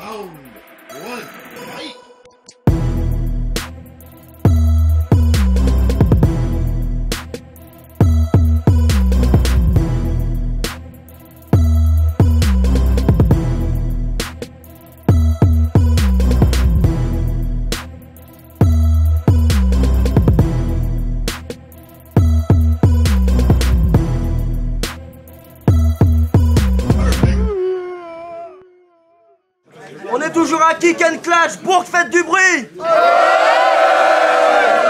Round 1, fight! On est toujours à Kick and Clash, Bourg, faites du bruit.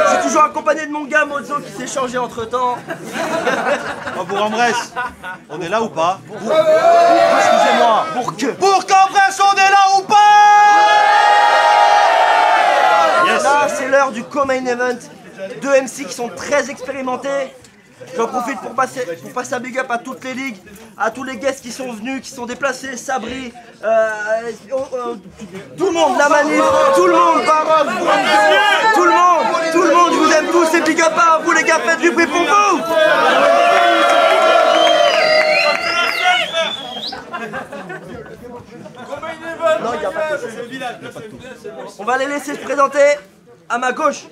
Je suis toujours accompagné de mon gars Mozo qui s'est changé entre temps. Oh, Bourg-en-Bresse, on est là ou pas? Excusez-moi, Bourg-en-Bresse, on est là ou pas? Yes. Là c'est l'heure du co-main event. Deux MC qui sont très expérimentés. J'en profite pour passer un big up à toutes les ligues, à tous les guests qui sont venus, qui sont déplacés, Sabri, tout le monde, la manif, tout le monde, Baroque, tout le monde, je vous aime tous et big up à vous les gars, faites du bruit pour vous. Non, y a pas de... On va les laisser se présenter à ma gauche.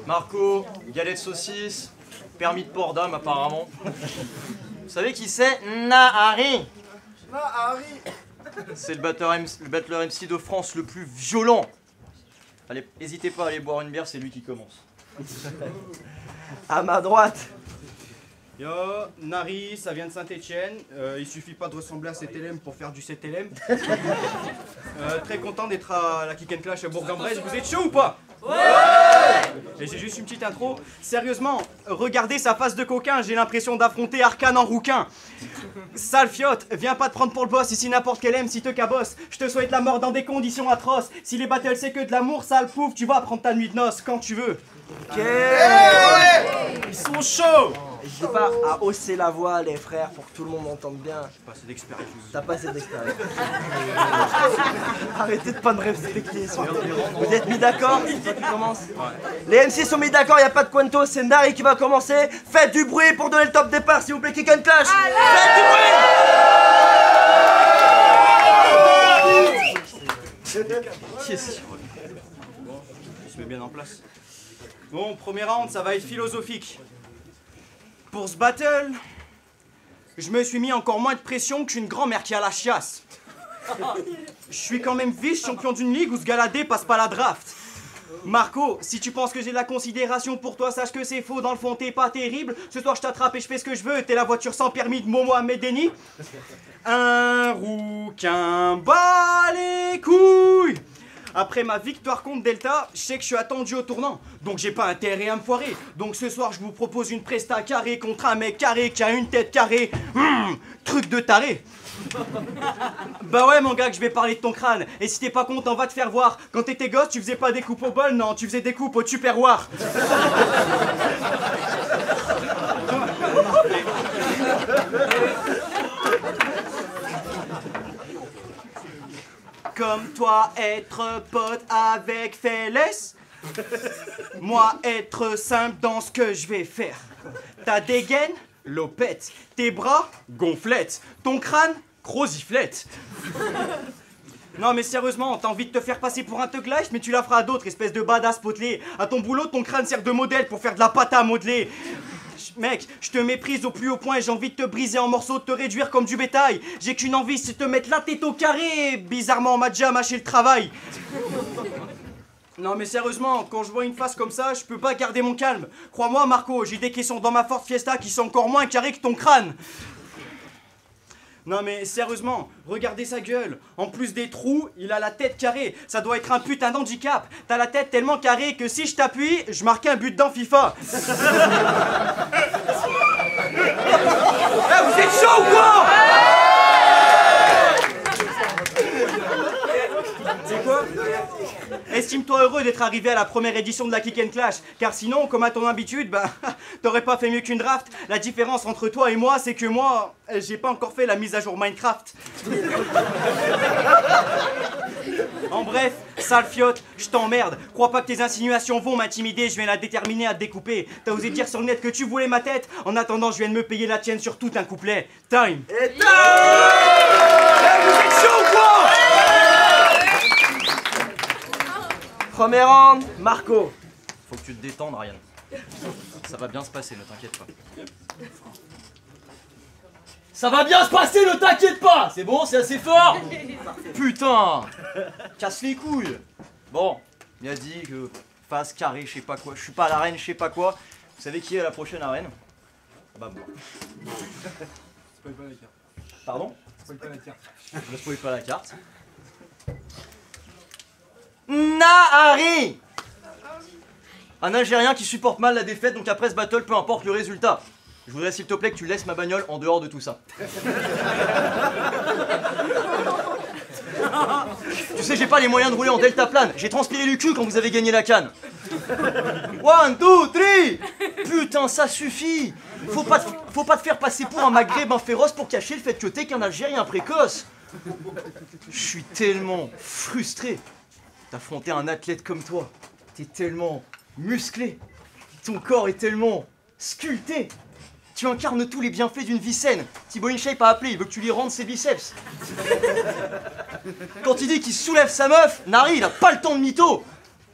Marco, galette de saucisse, permis de port d'âme apparemment. Vous savez qui c'est? Nahari. C'est le batteur MC de France le plus violent. Allez, n'hésitez pas à aller boire une bière, c'est lui qui commence. À ma droite. Yo, Nari, ça vient de Saint-Etienne. Il suffit pas de ressembler à CTLM pour faire du CTLM. Très content d'être à la Kick and Clash à Bourg-en-Bresse. Vous êtes chaud ou pas? Ouais! Et j'ai juste une petite intro. Sérieusement, regardez sa face de coquin, j'ai l'impression d'affronter Arcane en rouquin. Sale fiotte, viens pas te prendre pour le boss, ici n'importe quel MC te cabosse. Je te souhaite la mort dans des conditions atroces. Si les battles c'est que de l'amour, sale pouf, tu vas prendre ta nuit de noces quand tu veux. Ok. Ils sont chauds! Je vais pas à hausser la voix les frères pour que tout le monde entende bien. Pas assez d'expérience. T'as pas assez d'expérience. Arrêtez de pas me respecter. Vous êtes mis d'accord? C'est toi qui commence. Les MC sont mis d'accord, y a pas de Quanto, c'est Nari qui va commencer. Faites du bruit pour donner le top départ s'il vous plaît, Kick and Clash. Faites du bruit. Bon, il se met bien en place. Bon, premier round, ça va être philosophique. Pour ce battle, je me suis mis encore moins de pression qu'une grand-mère qui a la chiasse. Je suis quand même vice-champion d'une ligue où ce galadé passe pas la draft. Marco, si tu penses que j'ai de la considération pour toi, sache que c'est faux, dans le fond t'es pas terrible. Ce soir je t'attrape et je fais ce que je veux, t'es la voiture sans permis de Mohamed Denis. Un rouquin bat les couilles. Après ma victoire contre Delta, je sais que je suis attendu au tournant, donc j'ai pas intérêt à me foirer. Donc ce soir je vous propose une presta carrée contre un mec carré qui a une tête carrée. Truc de taré. Bah ouais mon gars, que je vais parler de ton crâne. Et si t'es pas content, va te faire voir. Quand t'étais gosse, tu faisais pas des coupes au bol, non, tu faisais des coupes au tupperware. Comme toi, être pote avec Félès. Moi, être simple dans ce que je vais faire. Ta dégaine, lopette. Tes bras, gonflette. Ton crâne, croziflette. Non mais sérieusement, t'as envie de te faire passer pour un thug life, mais tu la feras à d'autres, espèce de badass potelé. À ton boulot, ton crâne sert de modèle pour faire de la pâte à modeler. Mec, je te méprise au plus haut point et j'ai envie de te briser en morceaux, de te réduire comme du bétail. J'ai qu'une envie, c'est de te mettre la tête au carré. Bizarrement, on m'a déjà mâché le travail. Non mais sérieusement, quand je vois une face comme ça, je peux pas garder mon calme. Crois-moi Marco, j'ai des caissons dans ma Ford Fiesta qui sont encore moins carrés que ton crâne. Non mais sérieusement, regardez sa gueule. En plus des trous, il a la tête carrée. Ça doit être un putain d'handicap. T'as la tête tellement carrée que si je t'appuie, je marque un but dans FIFA. Hey, vous êtes chaud ou quoi? C'est quoi? Estime-toi heureux d'être arrivé à la première édition de la Kick and Clash, car sinon, comme à ton habitude, bah, t'aurais pas fait mieux qu'une draft. La différence entre toi et moi, c'est que moi, j'ai pas encore fait la mise à jour Minecraft. En bref, sale fiotte, je t'emmerde. Crois pas que tes insinuations vont m'intimider, je viens la déterminer à te découper. T'as osé dire sur le net que tu voulais ma tête. En attendant, je viens de me payer la tienne sur tout un couplet. Time. Et time. vous êtes chaud ou quoi? Premier round, Marco. Faut que tu te détendes, Ryan. Ça va bien se passer, ne t'inquiète pas. Ça va bien se passer, ne t'inquiète pas. C'est bon, c'est assez fort. Putain, casse les couilles. Bon, il a dit que face carré, je sais pas quoi. Je suis pas à l'arène, je sais pas quoi. Vous savez qui est à la prochaine arène? Bah bon. Spoil pas la carte. Pardon? Spoil pas la carte. Je ne spoil pas la carte. Nahari! Un Algérien qui supporte mal la défaite, donc après ce battle, peu importe le résultat. Je voudrais s'il te plaît que tu laisses ma bagnole en dehors de tout ça. Tu sais, j'ai pas les moyens de rouler en deltaplane. J'ai transpiré du cul quand vous avez gagné la canne. 1, 2, 3! Putain, ça suffit! Faut pas te faire passer pour un maghrébin féroce pour cacher le fait que t'es qu'un Algérien précoce. Je suis tellement frustré d'affronter un athlète comme toi. T'es tellement musclé. Ton corps est tellement sculpté. Tu incarnes tous les bienfaits d'une vie saine. Thibaut InShape a appelé, il veut que tu lui rendes ses biceps. Quand il dit qu'il soulève sa meuf, Nari, il a pas le temps de mytho.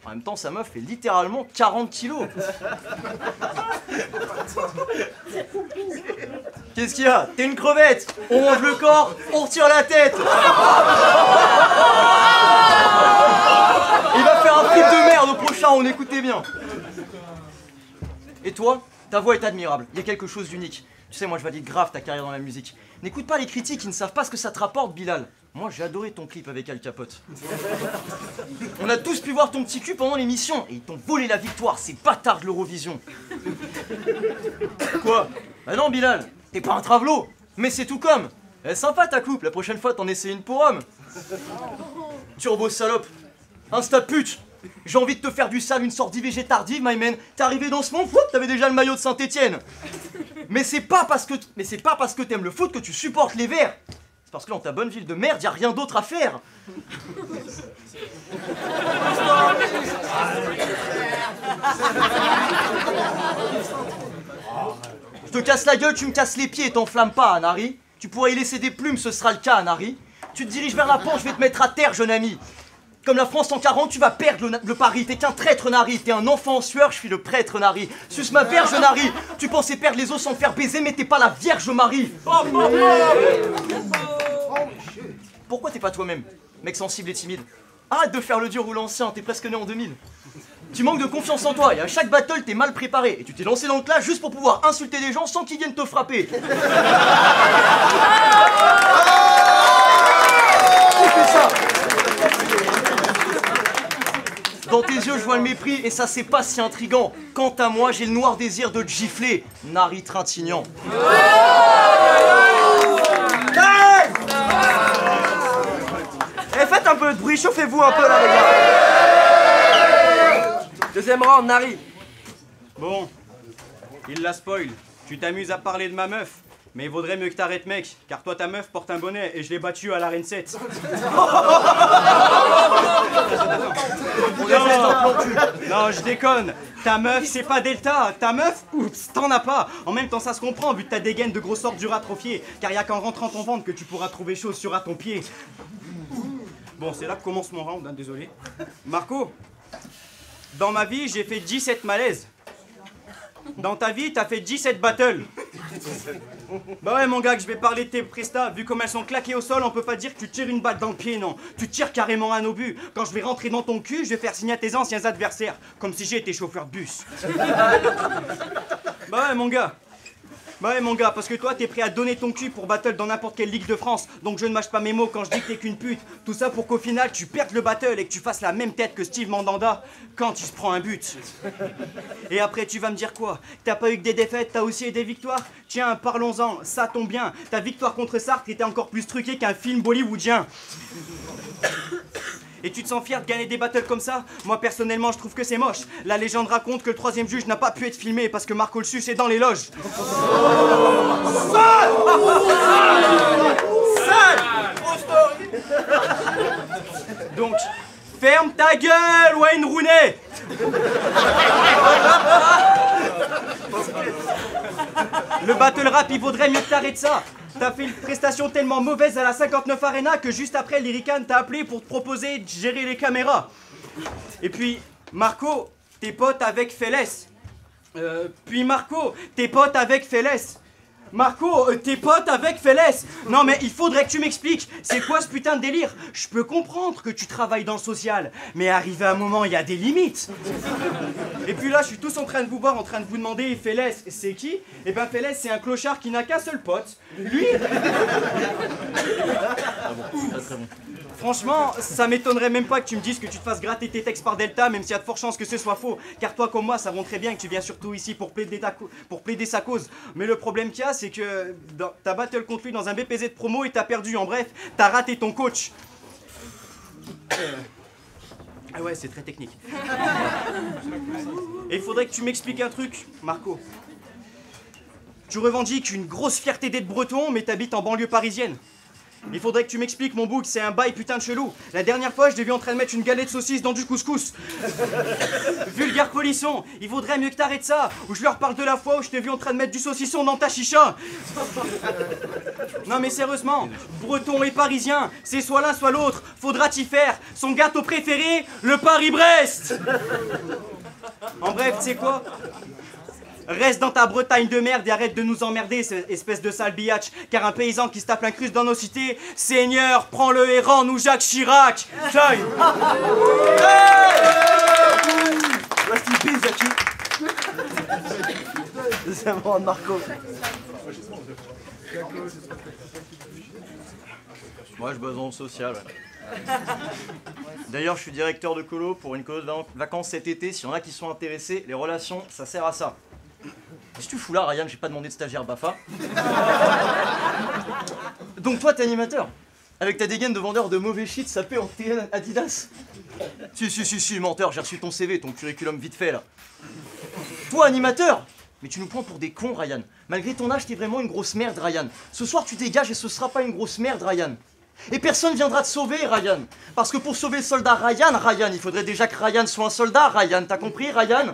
En même temps, sa meuf fait littéralement 40 kilos. Qu'est-ce qu'il y a? T'es une crevette. On mange le corps, on retire la tête. Il va faire un clip de merde au prochain, on écoutait bien. Et toi, ta voix est admirable, il y a quelque chose d'unique. Tu sais, moi je valide grave ta carrière dans la musique. N'écoute pas les critiques, ils ne savent pas ce que ça te rapporte, Bilal. Moi j'ai adoré ton clip avec Al Capote. On a tous pu voir ton petit cul pendant l'émission, et ils t'ont volé la victoire, ces bâtards de l'Eurovision. Quoi? Bah non Bilal, t'es pas un travelot, mais c'est tout comme. Elle est sympa ta coupe, la prochaine fois t'en essaies une pour homme. Turbo salope, insta pute. J'ai envie de te faire du sale, une sorte d'IVG tardive, my man. T'es arrivé dans ce monde, t'avais déjà le maillot de Saint-Etienne. Mais c'est pas parce que t'aimes le foot que tu supportes les Verts. C'est parce que dans ta bonne ville de merde, y a rien d'autre à faire. Je te casse la gueule, tu me casses les pieds et t'enflamme pas, Anari. Tu pourrais y laisser des plumes, ce sera le cas, Anari. Tu te diriges vers la pente, je vais te mettre à terre, jeune ami. Comme la France en 40, tu vas perdre le pari. T'es qu'un traître, Nari. T'es un enfant en sueur, je suis le prêtre, Nari. Suce ma verge, Nari. Tu pensais perdre les os sans te faire baiser, mais t'es pas la Vierge Marie. Pourquoi t'es pas toi-même, mec sensible et timide? Arrête de faire le dur ou l'ancien, t'es presque né en 2000. Tu manques de confiance en toi et à chaque battle, t'es mal préparé. Et tu t'es lancé dans le clash juste pour pouvoir insulter des gens sans qu'ils viennent te frapper. Qui fait ça? Dans tes yeux, je vois le mépris et ça, c'est pas si intriguant. Quant à moi, j'ai le noir désir de te gifler, Nari Trintignant. Eh, faites un peu de bruit, chauffez-vous un peu là, les gars. Deuxième round, Nari. Bon, il la spoil. Tu t'amuses à parler de ma meuf. Mais il vaudrait mieux que t'arrêtes, mec, car toi, ta meuf porte un bonnet et je l'ai battue à l'arène 7. Non, je déconne. Ta meuf, c'est pas Delta. Ta meuf, oups, t'en as pas. En même temps, ça se comprend vu que ta dégaine de gros sorts dur atrophié. Car y a qu'en rentrant ton ventre que tu pourras trouver chaussure à ton pied. Bon, c'est là que commence mon round, hein, désolé. Marco, dans ma vie, j'ai fait 17 malaises. Dans ta vie, t'as fait 17 battles. Bah ouais mon gars, que je vais parler de tes prestats. Vu comme elles sont claquées au sol, on peut pas dire que tu tires une balle dans le pied, non. Tu tires carrément un obus. Quand je vais rentrer dans ton cul, je vais faire signer à tes anciens adversaires. Comme si j'étais chauffeur de bus. Bah ouais mon gars. Bah ouais mon gars, parce que toi t'es prêt à donner ton cul pour battle dans n'importe quelle ligue de France. Donc je ne mâche pas mes mots quand je dis que t'es qu'une pute. Tout ça pour qu'au final tu perdes le battle et que tu fasses la même tête que Steve Mandanda quand il se prend un but. Et après tu vas me dire quoi? T'as pas eu que des défaites, t'as aussi eu des victoires? Tiens, parlons-en, ça tombe bien. Ta victoire contre Sartre était encore plus truquée qu'un film bollywoodien. Et tu te sens fier de gagner des battles comme ça? Moi personnellement je trouve que c'est moche. La légende raconte que le troisième juge n'a pas pu être filmé parce que Marco le Sus est dans les loges. Donc, ferme ta gueule, Wayne Rooney. Le battle rap, il vaudrait mieux que t'arrêtes ça. T'as fait une prestation tellement mauvaise à la 59 Arena que juste après, Lyrican t'a appelé pour te proposer de gérer les caméras. Et puis, Marco, t'es pote avec Félès. Puis Marco, t'es pote avec Félès. Marco, t'es pote avec Félès. Non mais il faudrait que tu m'expliques, c'est quoi ce putain de délire? Je peux comprendre que tu travailles dans le social, mais arrivé à un moment, il y a des limites. Et puis là, je suis tous en train de vous voir, en train de vous demander, Félès, c'est qui? Eh ben Félès, c'est un clochard qui n'a qu'un seul pote. Lui. Franchement, ça m'étonnerait même pas que tu me dises que tu te fasses gratter tes textes par Delta, même s'il y a de fortes chances que ce soit faux. Car toi comme moi, savons très bien que tu viens surtout ici pour plaider sa cause. Mais le problème qu'il y a, c'est que t'as battle contre lui dans un BPZ de promo et t'as perdu. En bref, t'as raté ton coach. Ah ouais, c'est très technique. Et il faudrait que tu m'expliques un truc, Marco. Tu revendiques une grosse fierté d'être breton, mais t'habites en banlieue parisienne. Il faudrait que tu m'expliques, mon bouc, c'est un bail putain de chelou. La dernière fois, je l'ai vu en train de mettre une galette de saucisse dans du couscous. Vulgaire polisson, il vaudrait mieux que t'arrêtes ça. Ou je leur parle de la fois où je t'ai vu en train de mettre du saucisson dans ta chicha. Non mais sérieusement, breton et parisien, c'est soit l'un soit l'autre. Faudra t'y faire. Son gâteau préféré, le Paris-Brest. En bref, tu sais quoi ? Reste dans ta Bretagne de merde et arrête de nous emmerder, cette espèce de sale biatch. Car un paysan qui se tape l'incruste dans nos cités, Seigneur, prends-le et rends-nous Jacques Chirac. Tiens. Rest in peace, Jackie. Deuxième round, Marco. Moi, je bosse dans le social. D'ailleurs, je suis directeur de colo pour une colo de vacances cet été. S'il y en a qui sont intéressés, les relations, ça sert à ça. Qu'est-ce que tu fous là, Ryan? J'ai pas demandé de stagiaire Bafa. Donc toi, t'es animateur, avec ta dégaine de vendeur de mauvais shit sapé en TN Adidas. Si, menteur, j'ai reçu ton CV, ton curriculum vite fait là. Toi, animateur, mais tu nous prends pour des cons, Ryan. Malgré ton âge, t'es vraiment une grosse merde, Ryan. Ce soir, tu dégages et ce sera pas une grosse merde, Ryan. Et personne viendra te sauver, Ryan. Parce que pour sauver le soldat Ryan, il faudrait déjà que Ryan soit un soldat, Ryan. T'as compris, Ryan?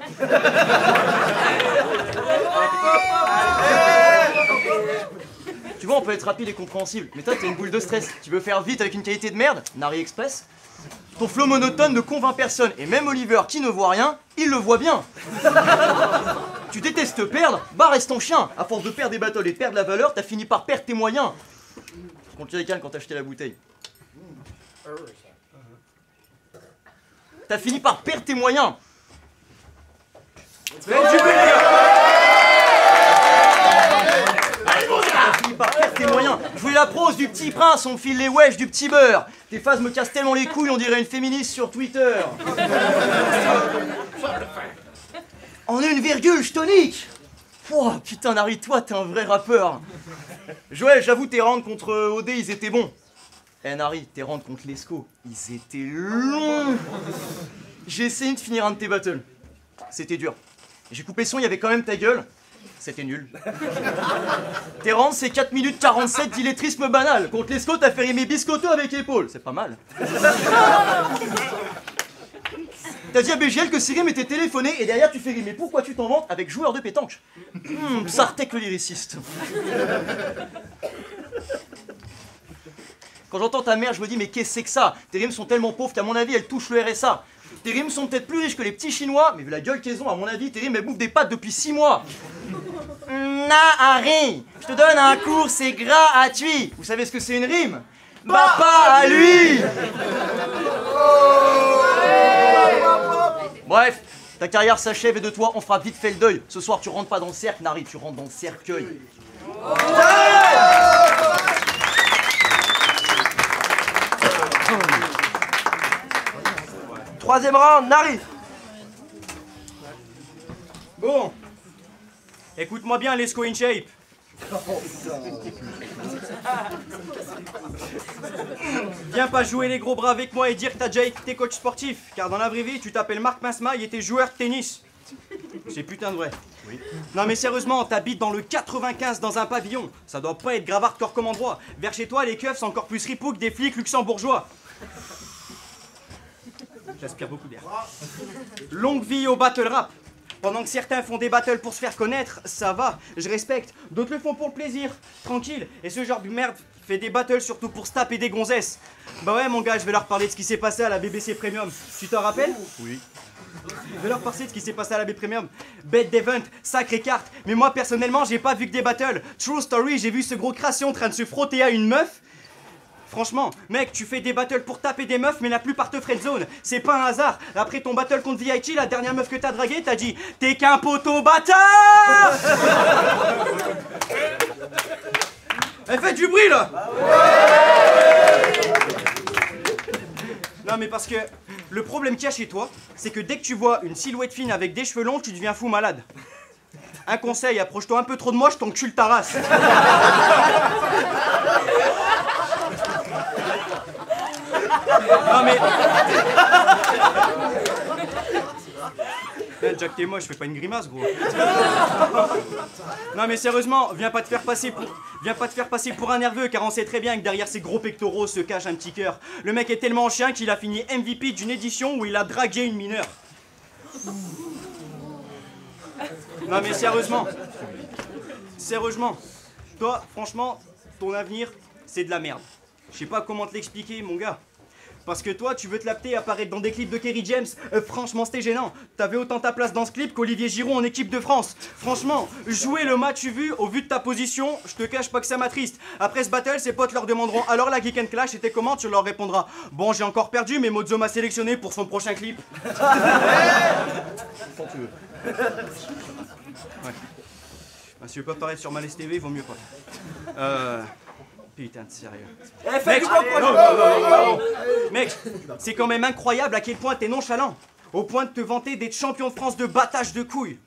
Tu vois, on peut être rapide et compréhensible. Mais toi, t'es une boule de stress. Tu veux faire vite avec une qualité de merde? Nari Express. Ton flow monotone ne convainc personne. Et même Oliver, qui ne voit rien, il le voit bien. Tu détestes perdre? Bah reste ton chien. À force de perdre des battles et de perdre la valeur, t'as fini par perdre tes moyens. Contre les cannes quand t'as acheté la bouteille. T'as fini par perdre tes moyens. T'as fini par perdre tes moyens. Je voulais la prose du petit prince, on me file les wesh du petit beurre. Tes phases me cassent tellement les couilles, on dirait une féministe sur Twitter. En une virgule, je tonique. Oh putain, Nari, toi, t'es un vrai rappeur. Joël, j'avoue, tes rounds contre OD, ils étaient bons. Eh Nari, tes rounds contre Lescaut, ils étaient longs. J'ai essayé de finir un de tes battles. C'était dur. J'ai coupé son, il y avait quand même ta gueule. C'était nul. Tes rounds, c'est 4 minutes 47 d'illettrisme banal. Contre Lescaut, t'as fait rimer biscotto avec épaule. C'est pas mal. T'as dit à BGL que Sirim était téléphoné et derrière tu fais rimer. Pourquoi tu t'en vantes avec joueur de pétanque? Sartek le lyriciste. Quand j'entends ta mère, je me dis mais qu'est-ce que c'est que ça? Tes rimes sont tellement pauvres qu'à mon avis elles touchent le RSA. Tes rimes sont peut-être plus riches que les petits chinois, mais vu la gueule qu'elles ont, à mon avis, tes rimes elles bouffent des pâtes depuis 6 mois. Nahari, je te donne un cours, c'est gratuit. Vous savez ce que c'est une rime? Bah pas à lui. Bref, ta carrière s'achève et de toi on fera vite fait le deuil. Ce soir tu rentres pas dans le cercle, Nari, tu rentres dans le cercueil. Troisième round, Nari. Bon. Écoute-moi bien, Lescaut in shape. Viens pas jouer les gros bras avec moi et dire que t'as déjà été coach sportif, car dans la vraie vie, tu t'appelles Marc Masmaï et t'es joueur de tennis. C'est putain de vrai. Oui. Non mais sérieusement, t'habites dans le 95 dans un pavillon. Ça doit pas être grave hardcore comme endroit. Vers chez toi, les keufs sont encore plus ripoux que des flics luxembourgeois. J'aspire beaucoup d'air. Longue vie au battle rap. Pendant que certains font des battles pour se faire connaître, ça va, je respecte. D'autres le font pour le plaisir, tranquille. Et ce genre de merde fait des battles surtout pour se taper des gonzesses. Bah ouais mon gars, je vais leur parler de ce qui s'est passé à la BBC Premium. Tu t'en rappelles? Oui. Je vais leur parler de ce qui s'est passé à la BBC Premium. Bête d'event, sacrée carte. Mais moi personnellement, j'ai pas vu que des battles. True story, j'ai vu ce gros crassé en train de se frotter à une meuf. Franchement, mec, tu fais des battles pour taper des meufs, mais la plupart te friendzone. C'est pas un hasard. Après ton battle contre VIT, la dernière meuf que t'as draguée, t'as dit « T'es qu'un poteau bâtard !» Elle fait du bruit, là. Non, mais parce que le problème qu'il y a chez toi, c'est que dès que tu vois une silhouette fine avec des cheveux longs, tu deviens fou malade. Un conseil, approche-toi un peu trop de moi, je t'encule ta race. Non mais... Jack, t'es moche, je fais pas une grimace, gros. Non mais sérieusement, viens pas te faire passer pour un nerveux, car on sait très bien que derrière ces gros pectoraux se cache un petit cœur. Le mec est tellement chien qu'il a fini MVP d'une édition où il a dragué une mineure. Non mais sérieusement, toi, franchement, ton avenir, c'est de la merde. Je sais pas comment te l'expliquer, mon gars. Parce que toi, tu veux te lapter apparaître dans des clips de Kerry James. Franchement, c'était gênant. T'avais autant ta place dans ce clip qu'Olivier Giroud en équipe de France. Franchement, jouer le match vu, au vu de ta position, je te cache pas que ça m'attriste. Après ce battle, ses potes leur demanderont alors la Geek and Clash était comment? Tu leur répondras bon, j'ai encore perdu, mais Mozo m'a sélectionné pour son prochain clip. Quand tu veux. Ouais. Bah, si tu veux pas paraître sur Malaise TV, vaut mieux pas. Putain de sérieux. Mec, mec, c'est quand même incroyable à quel point t'es nonchalant. Au point de te vanter d'être champion de France de battage de couilles.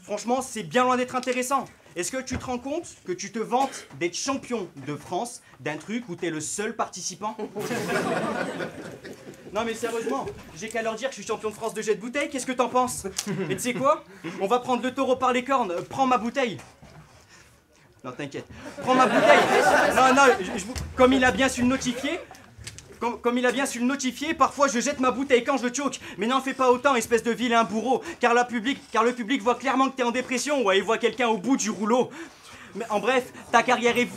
Franchement, c'est bien loin d'être intéressant. Est-ce que tu te rends compte que tu te vantes d'être champion de France d'un truc où t'es le seul participant? Non mais sérieusement, j'ai qu'à leur dire que je suis champion de France de jet de bouteille, qu'est-ce que t'en penses? Et tu sais quoi? On va prendre le taureau par les cornes, prends ma bouteille. Non, t'inquiète. Prends ma bouteille. Non, comme il a bien su le notifier, parfois je jette ma bouteille quand je choke. Mais n'en fais pas autant, espèce de vilain bourreau. Car le public voit clairement que t'es en dépression. Ouais, il voit quelqu'un au bout du rouleau. Mais en bref, ta carrière est...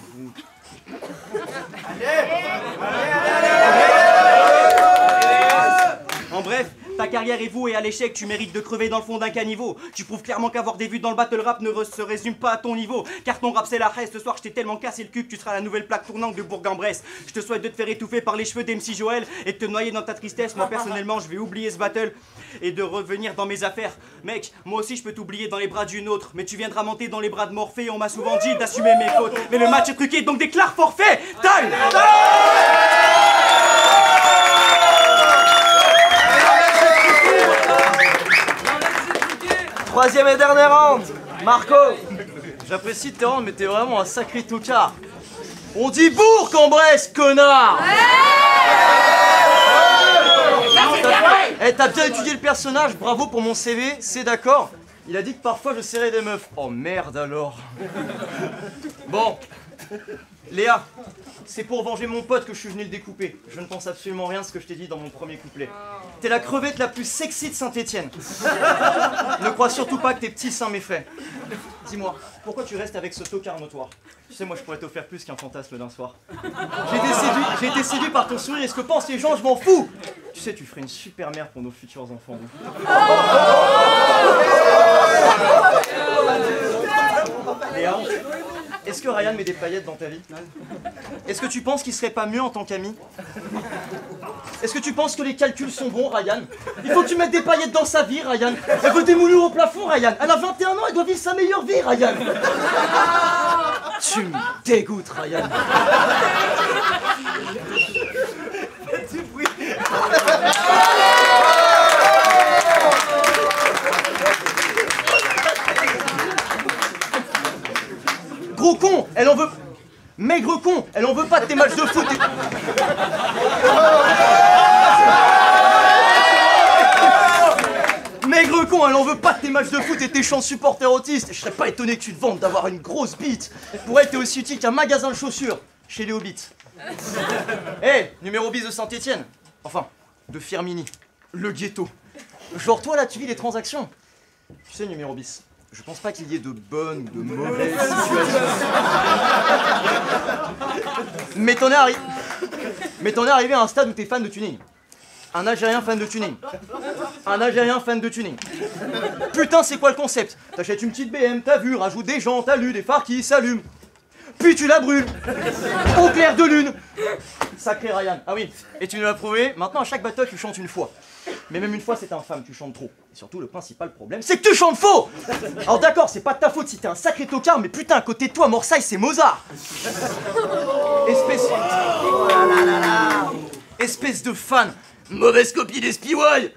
En bref, ta carrière est vouée à l'échec, tu mérites de crever dans le fond d'un caniveau. Tu prouves clairement qu'avoir des vues dans le battle rap ne se résume pas à ton niveau. Car ton rap c'est la haine, ce soir je t'ai tellement cassé le cul que tu seras la nouvelle plaque tournante de Bourg-en-Bresse. Je te souhaite de te faire étouffer par les cheveux d'MC Joël et de te noyer dans ta tristesse. Moi personnellement je vais oublier ce battle et de revenir dans mes affaires. Mec, moi aussi je peux t'oublier dans les bras d'une autre, mais tu viendras monter dans les bras de Morphée. On m'a souvent dit d'assumer mes fautes, mais le match est truqué donc déclare forfait. Time. Troisième et dernier round, Marco. J'apprécie tes rounds, mais t'es vraiment un sacré tocard. On dit Bourg-en-Bresse, connard. T'as bien étudié le personnage, bravo pour mon CV, c'est d'accord. Il a dit que parfois je serrais des meufs. Oh merde alors. Bon, Léa, c'est pour venger mon pote que je suis venu le découper. Je ne pense absolument rien à ce que je t'ai dit dans mon premier couplet. T'es la crevette la plus sexy de Saint-Étienne. Ne crois surtout pas que tes petits seins m'effraient. Dis-moi, pourquoi tu restes avec ce tocard notoire? Tu sais, moi je pourrais t'offrir plus qu'un fantasme d'un soir. J'ai été séduit par ton sourire et ce que pensent les gens, je m'en fous. Tu sais, tu ferais une super mère pour nos futurs enfants. Léa, est-ce que Ryan met des paillettes dans ta vie? Est-ce que tu penses qu'il serait pas mieux en tant qu'ami? Est-ce que tu penses que les calculs sont bons, Ryan? Il faut que tu mettes des paillettes dans sa vie, Ryan. Elle veut des moulures au plafond, Ryan. Elle a 21 ans, elle doit vivre sa meilleure vie, Ryan. Tu me dégoûtes, Ryan. Gros con, elle en veut... Maigre con, elle en veut pas de tes matchs de foot et... Maigre con, elle en veut pas de tes matchs de foot et tes chants de supporters autistes. Je serais pas étonné que tu te vantes d'avoir une grosse bite. Pour elle, t'es aussi utile qu'un magasin de chaussures chez les Hobbits. Hey, numéro bis de Saint-Étienne. Enfin, de Firmini, le ghetto. Genre toi là, tu vis les transactions. Tu sais, numéro bis, je pense pas qu'il y ait de bonnes ou de mauvaises situations. Mais t'en es arrivé à un stade où t'es fan de tuning. Un Algérien fan de tuning. Un Algérien fan de tuning. Putain, c'est quoi le concept? T'achètes une petite BM, t'as vu, rajoute des jantes, t'as lu, des phares qui s'allument. Puis tu la brûles. Au clair de lune. Sacré Ryan. Ah oui, et tu nous l'as prouvé, maintenant à chaque battle tu chantes une fois. Mais même une fois c'est infâme, tu chantes trop. Et surtout le principal problème c'est que tu chantes faux. Alors d'accord, c'est pas de ta faute si t'es un sacré tocard, mais putain à côté de toi Morsaille c'est Mozart. Espèce de fan. Mauvaise copie des Spy-Way.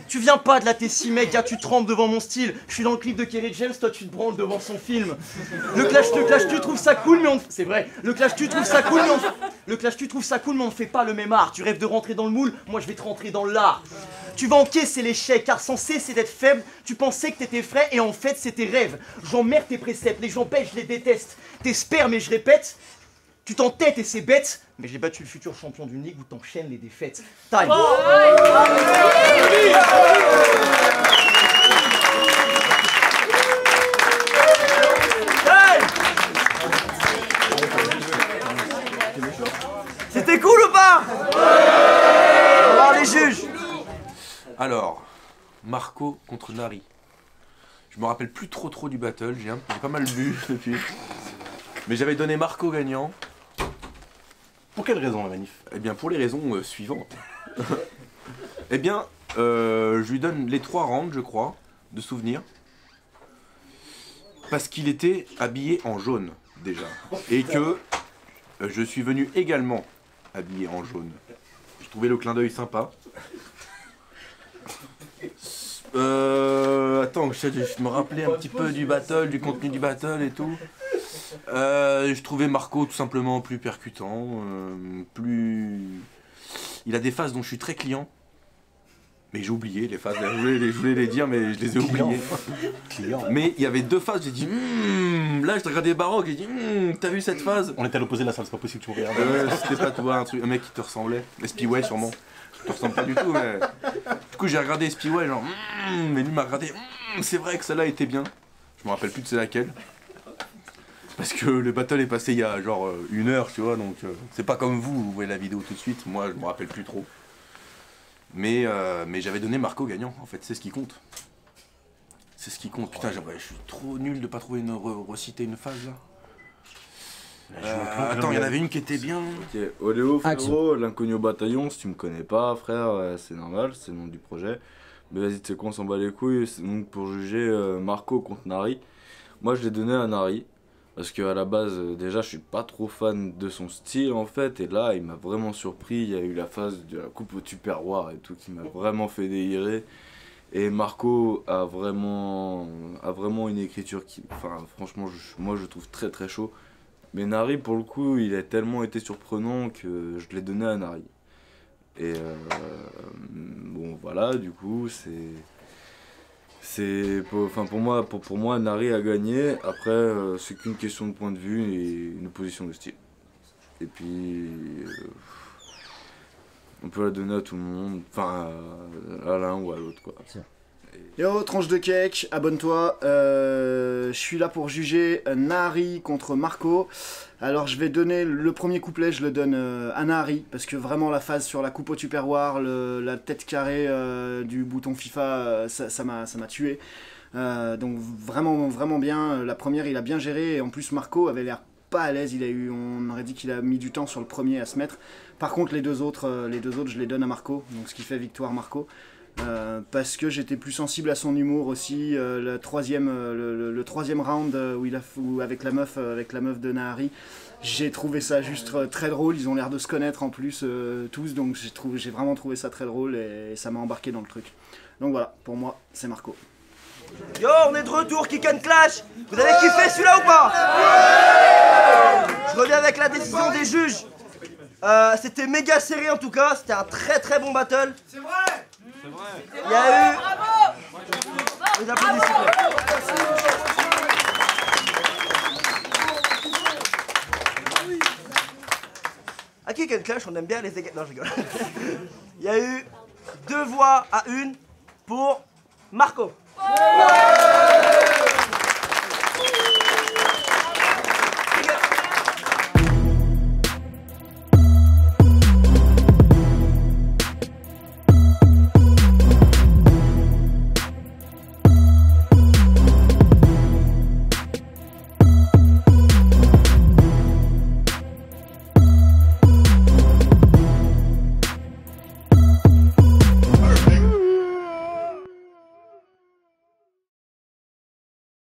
Tu viens pas de la Tessie mec, gars, tu trembles devant mon style. Je suis dans le clip de Kerry James, toi tu te branles devant son film. Le clash, tu trouves ça cool mais on... C'est vrai, le clash tu trouves ça cool mais on... Le clash tu trouves ça cool mais on ne fait pas le même art. Tu rêves de rentrer dans le moule, moi je vais te rentrer dans l'art. Tu vas encaisser l'échec car censé c'est d'être faible. Tu pensais que t'étais frais et en fait c'est tes rêves. J'emmerde tes préceptes, les gens bêtes je les déteste. Tes spermes et je répète, tu t'entêtes et c'est bête. Mais j'ai battu le futur champion d'une ligue où t'enchaînes les défaites. Time. C'était cool ou pas? On va voir les juges. Alors, Marco contre Nari. Je me rappelle plus trop du battle, j'ai pas mal bu depuis. Mais j'avais donné Marco gagnant. Pour quelle raison la manif? Eh bien pour les raisons suivantes. Eh bien, je lui donne les 3 rounds, je crois, de souvenirs. Parce qu'il était habillé en jaune, déjà. Et que je suis venu également habillé en jaune. Je trouvais le clin d'œil sympa. Attends, je me rappelais un petit peu du battle, du contenu du battle et tout. Je trouvais Marco tout simplement plus percutant, Il a des phases dont je suis très client. Mais j'ai oublié les phases, je voulais les dire mais je les ai oubliées. Mais il y avait 2 phases, j'ai dit là je regardais Baroque et j'ai dit t'as vu cette phase? On était à l'opposé de la salle, c'est pas possible que tu regardes. C'était pas toi, un mec qui te ressemblait. Spy-Way sûrement. Je te ressemble pas du tout mais... Du coup j'ai regardé Spy-Way genre mais lui m'a regardé c'est vrai que celle-là était bien. Je me rappelle plus de c'est laquelle. Parce que le battle est passé il y a genre 1 heure, tu vois, donc c'est pas comme vous voyez la vidéo tout de suite, moi je me rappelle plus trop. Mais j'avais donné Marco gagnant, en fait, c'est ce qui compte. C'est ce qui compte, putain, je suis trop nul de pas trouver reciter une phase là. Attends, il y en avait une qui était bien. Ok, Oléo frérot, l'inconnu au bataillon, si tu me connais pas frère, c'est normal, c'est le nom du projet. Mais vas-y, tu sais quoi, on s'en bat les couilles, donc pour juger Marco contre Nari, moi je l'ai donné à Nari. Parce qu'à la base, déjà, je suis pas trop fan de son style en fait, et là, il m'a vraiment surpris. Il y a eu la phase de la coupe au Tupperware et tout qui m'a vraiment fait délirer. Et Marco a vraiment une écriture qui, enfin, franchement, moi je trouve très très chaud. Mais Nari, pour le coup, il a tellement été surprenant que je l'ai donné à Nari. Et bon, voilà, du coup, pour moi Nari a gagné. Après c'est qu'une question de point de vue et une position de style. Et puis on peut la donner à tout le monde, enfin à l'un ou à l'autre quoi. Yo, tranche de cake, abonne-toi. Je suis là pour juger Nari contre Marco. Alors je vais donner le premier couplet, je le donne à Nari, parce que vraiment la phase sur la coupe au Tupperware, la tête carrée du bouton FIFA, ça m'a tué. Donc vraiment bien. La première il a bien géré, et en plus Marco avait l'air pas à l'aise. On aurait dit qu'il a mis du temps sur le premier à se mettre. Par contre les deux autres je les donne à Marco, donc ce qui fait victoire Marco. Parce que j'étais plus sensible à son humour aussi. Le troisième round avec la meuf de Nahari, j'ai trouvé ça juste très drôle. Ils ont l'air de se connaître en plus tous, donc j'ai vraiment trouvé ça très drôle et ça m'a embarqué dans le truc. Donc voilà, pour moi c'est Marco. Yo, on est de retour, Kick and Clash. Vous avez kiffé celui-là ou pas? Je reviens avec la décision des juges. C'était méga serré en tout cas, c'était un très bon battle. C'est vrai. Il y a eu... Les applaudissements. À Kick and Clash, on aime bien les égards. Non, je rigole. Il y a eu 2 voix à 1 pour Marco.